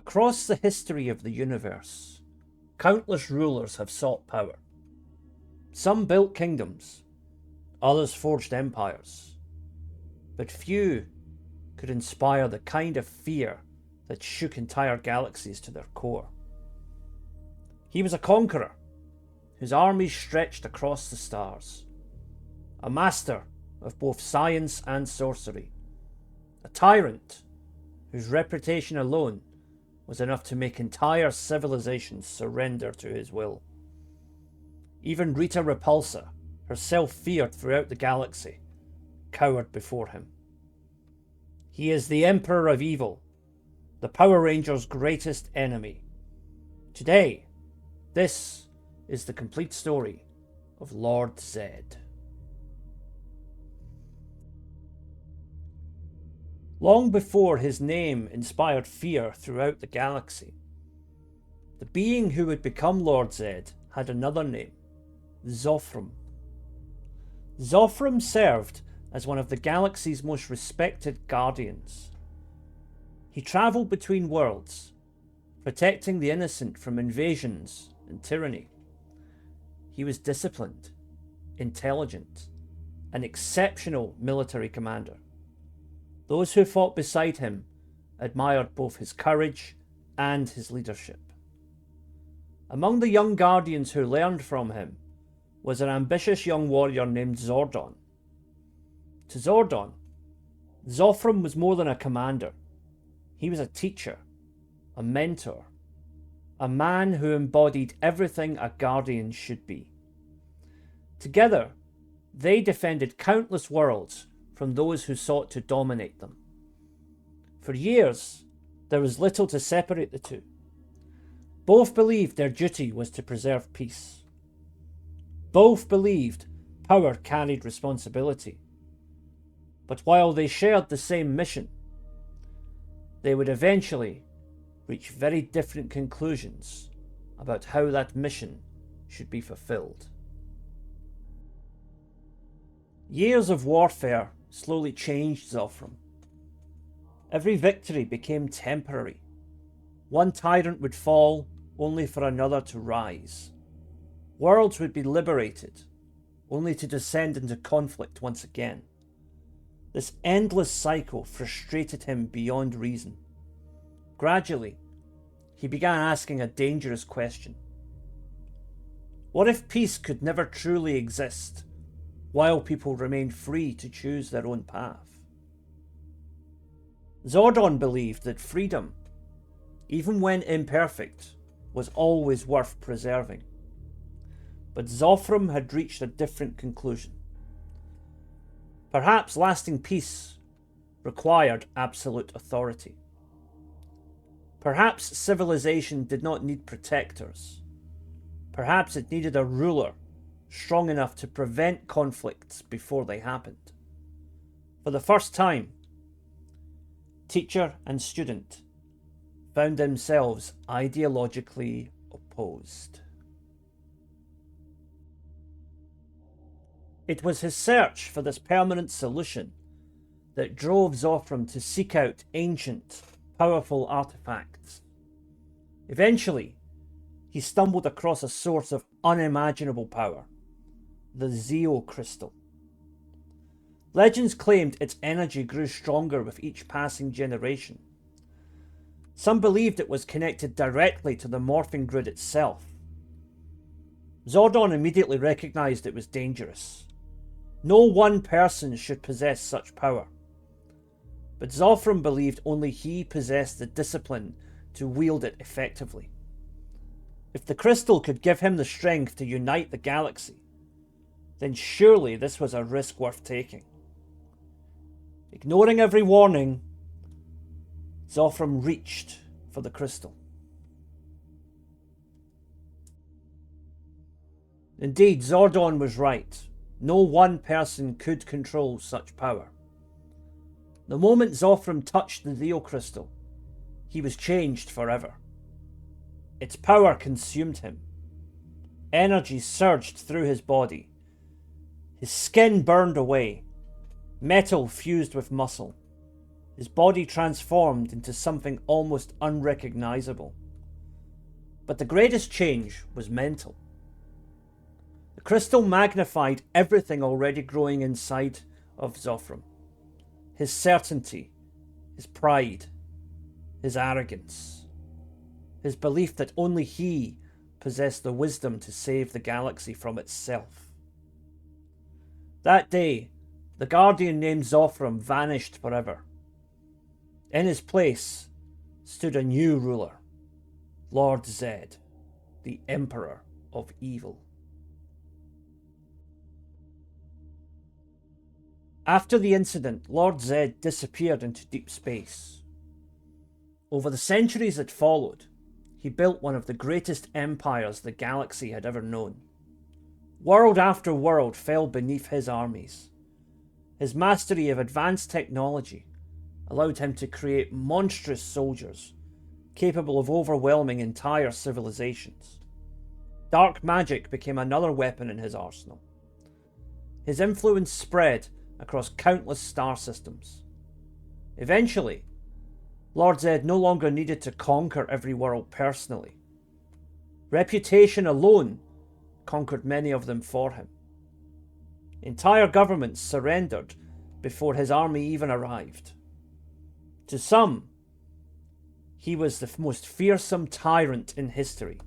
Across the history of the universe, countless rulers have sought power. Some built kingdoms, others forged empires, but few could inspire the kind of fear that shook entire galaxies to their core. He was a conqueror whose armies stretched across the stars, a master of both science and sorcery, a tyrant whose reputation alone was enough to make entire civilizations surrender to his will. Even Rita Repulsa, herself feared throughout the galaxy, cowered before him. He is the Emperor of Evil, the Power Rangers' greatest enemy. Today, this is the complete story of Lord Zedd. Long before his name inspired fear throughout the galaxy, the being who would become Lord Zedd had another name, Zofram. Zofram served as one of the galaxy's most respected guardians. He travelled between worlds, protecting the innocent from invasions and tyranny. He was disciplined, intelligent, an exceptional military commander. Those who fought beside him admired both his courage and his leadership. Among the young guardians who learned from him was an ambitious young warrior named Zordon. To Zordon, Zofram was more than a commander. He was a teacher, a mentor, a man who embodied everything a guardian should be. Together, they defended countless worlds from those who sought to dominate them. For years, there was little to separate the two. Both believed their duty was to preserve peace. Both believed power carried responsibility. But while they shared the same mission, they would eventually reach very different conclusions about how that mission should be fulfilled. Years of warfare slowly changed Zofram. Every victory became temporary. One tyrant would fall, only for another to rise. Worlds would be liberated, only to descend into conflict once again. This endless cycle frustrated him beyond reason. Gradually, he began asking a dangerous question. What if peace could never truly exist, while people remained free to choose their own path? Zordon believed that freedom, even when imperfect, was always worth preserving. But Zofram had reached a different conclusion. Perhaps lasting peace required absolute authority. Perhaps civilization did not need protectors. Perhaps it needed a ruler strong enough to prevent conflicts before they happened. For the first time, teacher and student found themselves ideologically opposed. It was his search for this permanent solution that drove Zofram to seek out ancient, powerful artifacts. Eventually, he stumbled across a source of unimaginable power, the Zeo Crystal. Legends claimed its energy grew stronger with each passing generation. Some believed it was connected directly to the morphing grid itself. Zordon immediately recognized it was dangerous. No one person should possess such power. But Zofram believed only he possessed the discipline to wield it effectively. If the crystal could give him the strength to unite the galaxy, then surely this was a risk worth taking. Ignoring every warning, Zofram reached for the crystal. Indeed, Zordon was right. No one person could control such power. The moment Zofram touched the Zeo Crystal, he was changed forever. Its power consumed him. Energy surged through his body. His skin burned away. Metal fused with muscle. his body transformed into something almost unrecognizable. But the greatest change was mental. The crystal magnified everything already growing inside of Zofram. His certainty, his pride, his arrogance, his belief that only he possessed the wisdom to save the galaxy from itself. That day, the guardian named Zofram vanished forever. In his place stood a new ruler, Lord Zedd, the Emperor of Evil. After the incident, Lord Zedd disappeared into deep space. Over the centuries that followed, he built one of the greatest empires the galaxy had ever known. World after world fell beneath his armies. His mastery of advanced technology allowed him to create monstrous soldiers capable of overwhelming entire civilizations. Dark magic became another weapon in his arsenal. His influence spread across countless star systems. Eventually, Lord Zedd no longer needed to conquer every world personally. Reputation alone conquered many of them for him. Entire governments surrendered before his army even arrived. To some, he was the most fearsome tyrant in history.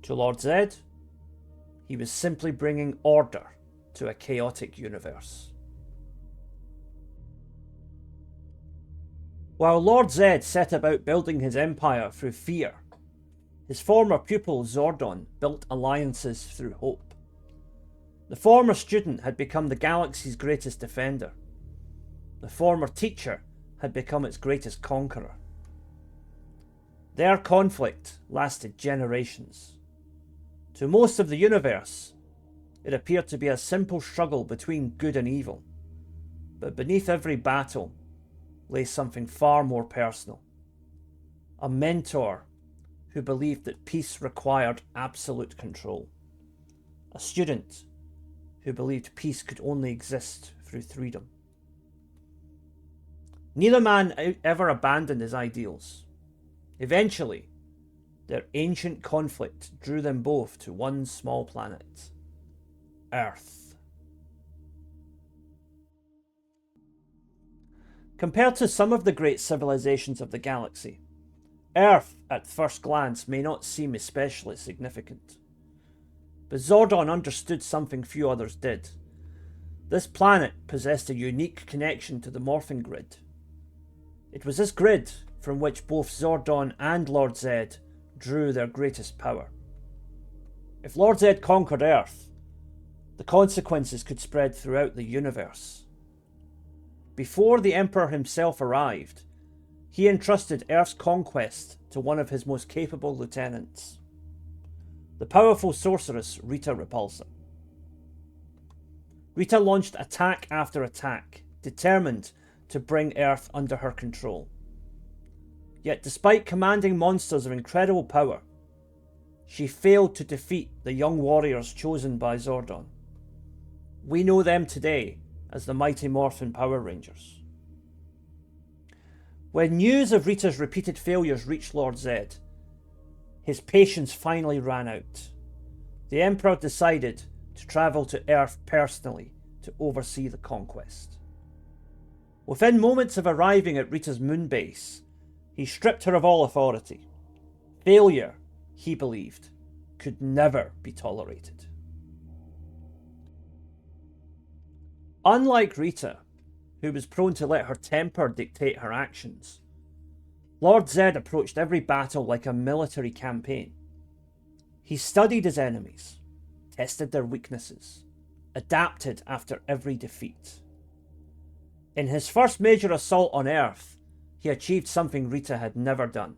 To Lord Zedd, he was simply bringing order to a chaotic universe. While Lord Zedd set about building his empire through fear, his former pupil Zordon built alliances through hope. The former student had become the galaxy's greatest defender. The former teacher had become its greatest conqueror. Their conflict lasted generations. To most of the universe, it appeared to be a simple struggle between good and evil. But beneath every battle lay something far more personal. A mentor who believed that peace required absolute control. A student who believed peace could only exist through freedom. Neither man ever abandoned his ideals. Eventually, their ancient conflict drew them both to one small planet, Earth. Compared to some of the great civilizations of the galaxy, Earth at first glance may not seem especially significant. But Zordon understood something few others did. This planet possessed a unique connection to the morphing grid. It was this grid from which both Zordon and Lord Zedd drew their greatest power. If Lord Zedd conquered Earth, the consequences could spread throughout the universe. Before the Emperor himself arrived, he entrusted Earth's conquest to one of his most capable lieutenants, the powerful sorceress Rita Repulsa. Rita launched attack after attack, determined to bring Earth under her control. Yet despite commanding monsters of incredible power, she failed to defeat the young warriors chosen by Zordon. We know them today as the Mighty Morphin Power Rangers. When news of Rita's repeated failures reached Lord Zedd, his patience finally ran out. The Emperor decided to travel to Earth personally to oversee the conquest. Within moments of arriving at Rita's moon base, he stripped her of all authority. Failure, he believed, could never be tolerated. Unlike Rita, who was prone to let her temper dictate her actions, Lord Zedd approached every battle like a military campaign. He studied his enemies, tested their weaknesses, adapted after every defeat. In his first major assault on Earth, he achieved something Rita had never done.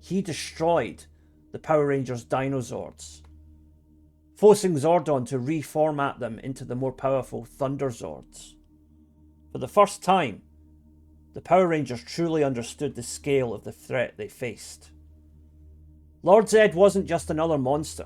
He destroyed the Power Rangers' Dinozords, forcing Zordon to reformat them into the more powerful Thunder Zords. For the first time, the Power Rangers truly understood the scale of the threat they faced. Lord Zedd wasn't just another monster.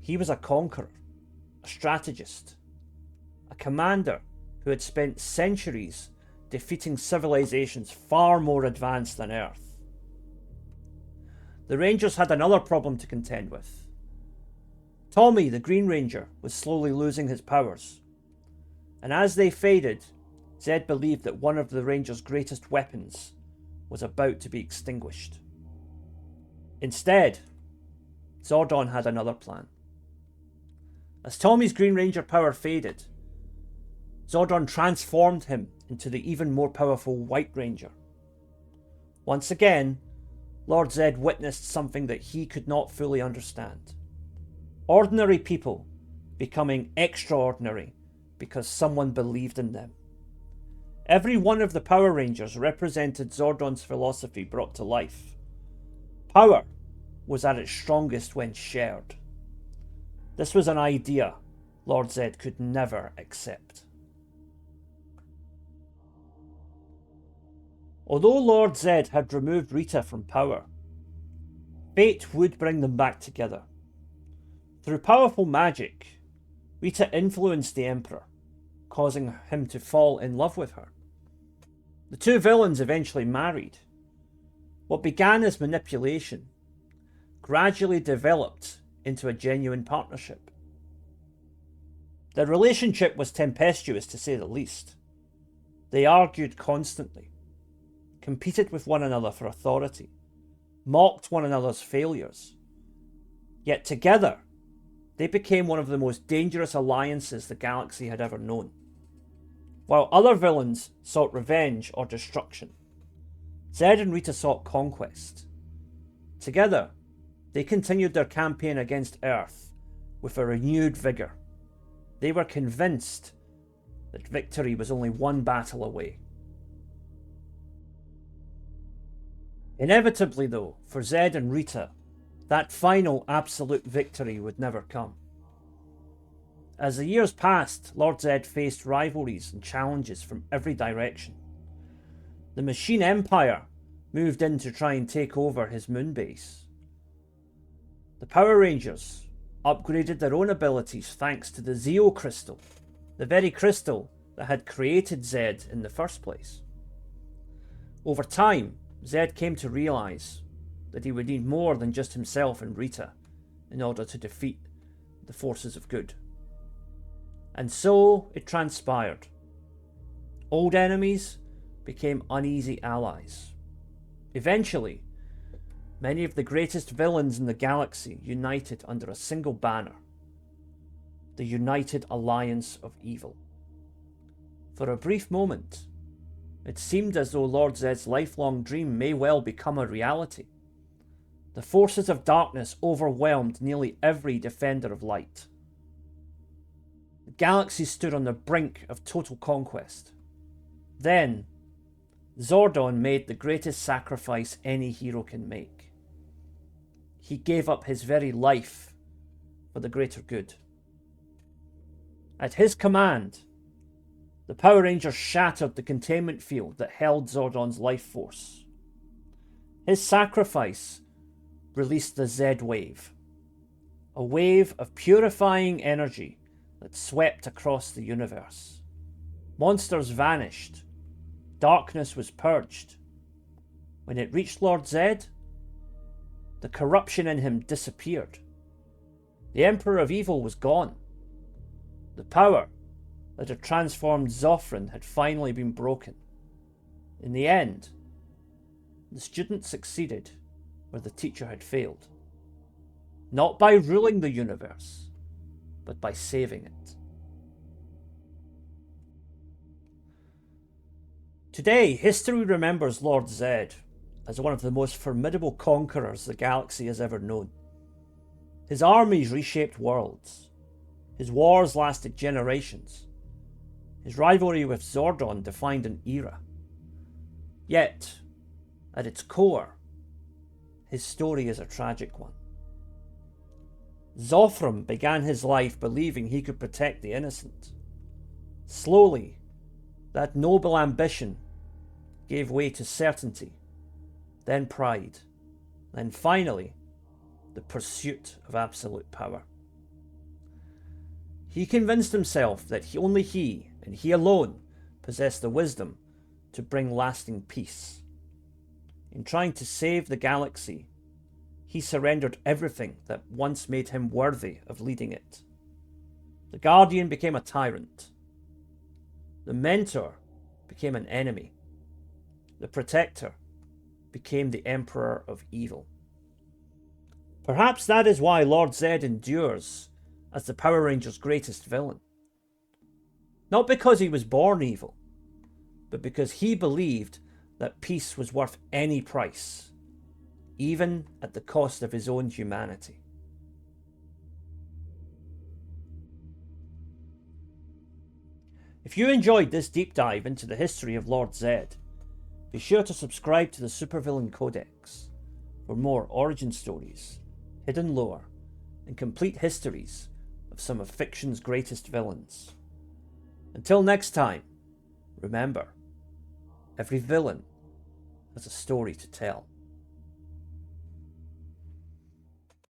He was a conqueror, a strategist, a commander who had spent centuries defeating civilizations far more advanced than Earth. The Rangers had another problem to contend with. Tommy, the Green Ranger, was slowly losing his powers, and as they faded, Zedd believed that one of the Rangers' greatest weapons was about to be extinguished. Instead, Zordon had another plan. As Tommy's Green Ranger power faded, Zordon transformed him into the even more powerful White Ranger. Once again, Lord Zedd witnessed something that he could not fully understand. Ordinary people becoming extraordinary because someone believed in them. Every one of the Power Rangers represented Zordon's philosophy brought to life. Power was at its strongest when shared. This was an idea Lord Zedd could never accept. Although Lord Zedd had removed Rita from power, fate would bring them back together. Through powerful magic, Rita influenced the Emperor, causing him to fall in love with her. The two villains eventually married. What began as manipulation gradually developed into a genuine partnership. Their relationship was tempestuous, to say the least. They argued constantly, competed with one another for authority, mocked one another's failures. Yet together, they became one of the most dangerous alliances the galaxy had ever known. While other villains sought revenge or destruction, Zedd and Rita sought conquest. Together, they continued their campaign against Earth with a renewed vigour. They were convinced that victory was only one battle away. Inevitably though, for Zedd and Rita, that final absolute victory would never come. As the years passed, Lord Zedd faced rivalries and challenges from every direction. The Machine Empire moved in to try and take over his moon base. The Power Rangers upgraded their own abilities thanks to the Zeo Crystal, the very crystal that had created Zedd in the first place. Over time, Zedd came to realise that he would need more than just himself and Rita in order to defeat the forces of good. And so it transpired. Old enemies became uneasy allies. Eventually, many of the greatest villains in the galaxy united under a single banner: the United Alliance of Evil. For a brief moment, it seemed as though Lord Zedd's lifelong dream may well become a reality. The forces of darkness overwhelmed nearly every defender of light. The galaxy stood on the brink of total conquest. Then, Zordon made the greatest sacrifice any hero can make. He gave up his very life for the greater good. At his command, the Power Rangers shattered the containment field that held Zordon's life force. His sacrifice released the Zedd Wave, a wave of purifying energy that swept across the universe. Monsters vanished. Darkness was purged. When it reached Lord Zedd, the corruption in him disappeared. The Emperor of Evil was gone. The power that had transformed Zofran had finally been broken. In the end, the student succeeded where the teacher had failed. Not by ruling the universe, but by saving it. Today, history remembers Lord Zedd as one of the most formidable conquerors the galaxy has ever known. His armies reshaped worlds. His wars lasted generations. His rivalry with Zordon defined an era. Yet, at its core, his story is a tragic one. Zofran began his life believing he could protect the innocent. Slowly, that noble ambition gave way to certainty, then pride, then finally, the pursuit of absolute power. He convinced himself that only he, and he alone, possessed the wisdom to bring lasting peace. In trying to save the galaxy, he surrendered everything that once made him worthy of leading it. The Guardian became a tyrant. The Mentor became an enemy. The Protector became the Emperor of Evil. Perhaps that is why Lord Zedd endures as the Power Rangers' greatest villain. Not because he was born evil, but because he believed that peace was worth any price, even at the cost of his own humanity. If you enjoyed this deep dive into the history of Lord Zedd, be sure to subscribe to the Supervillain Codex for more origin stories, hidden lore, and complete histories of some of fiction's greatest villains. Until next time, remember, every villain has a story to tell.